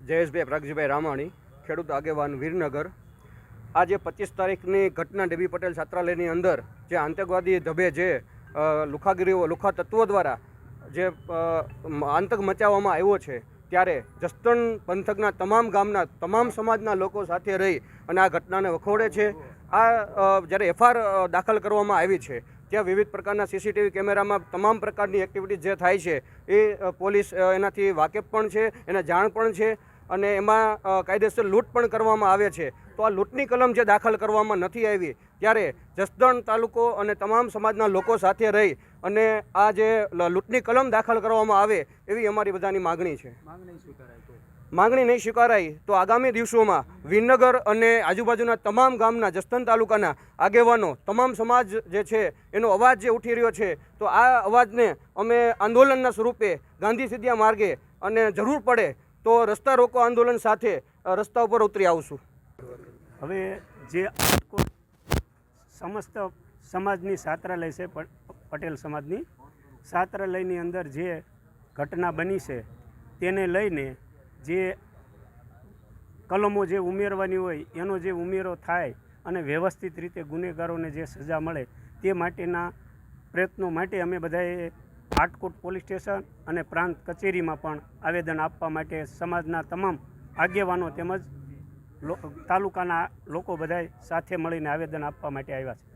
જયેશભાઈ પ્રાગજીભાઈ રામાણી, ખેડૂત આગેવાન વીરનગર। આજે 25 તારીખની ઘટના ડીબી પટેલ છાત્રાલયની અંદર જે આતંકવાદી ઢબે જે લુખા તત્વો દ્વારા જે આતંક મચાવવામાં આવ્યો છે, ત્યારે જસદણ પંથકના તમામ ગામના તમામ સમાજના લોકો સાથે રહી અને આ ઘટનાને વખોડે છે। આ જ્યારે એફઆઈઆર દાખલ કરવામાં આવી છે, ત્યાં વિવિધ પ્રકારના સીસીટીવી કેમેરામાં તમામ પ્રકારની એક્ટિવિટી જે થાય છે એ પોલીસ એનાથી વાકેફ પણ છે, એને જાણ પણ છે અને એમાં કાયદેસર લૂંટ પણ કરવામાં આવે છે। તો આ લૂંટની કલમ જે દાખલ કરવામાં નથી આવી, ત્યારે જસદણ તાલુકો અને તમામ સમાજના લોકો સાથે રહી અને આ જે લૂંટની કલમ દાખલ કરવામાં આવે એવી અમારી બધાની માગણી છે। માગણી નહીં સ્વીકારાય તો આગામી દિવસોમાં વીરનગર અને આજુબાજુના તમામ ગામના જસદણ તાલુકાના આગેવાનો, તમામ સમાજ જે છે એનો અવાજ જે ઉઠી રહ્યો છે, તો આ અવાજને અમે આંદોલનના સ્વરૂપે ગાંધી સીધિયા માર્ગે અને જરૂર પડે તો રસ્તા રોકો આંદોલન સાથે રસ્તા ઉપર ઉતરી આવશું। હવે જે રાજકોટ સમસ્ત સમાજની છાત્રાલય છે, પટેલ સમાજની છાત્રાલયની અંદર જે ઘટના બની છે તેને લઈને જે કલમો જે ઉમેરવાની હોય એનો જે ઉમેરો થાય અને વ્યવસ્થિત રીતે ગુનેગારોને જે સજા મળે તે માટેના પ્રયત્નો માટે અમે બધાએ રાજકોટ પોલીસ સ્ટેશન અને પ્રાંત કચેરીમાં પણ આવેદન આપવા માટે સમાજના તમામ આગેવાનો તેમજ તાલુકાના લોકો બધાએ સાથે મળીને આવેદન આપવા માટે આવ્યા છે।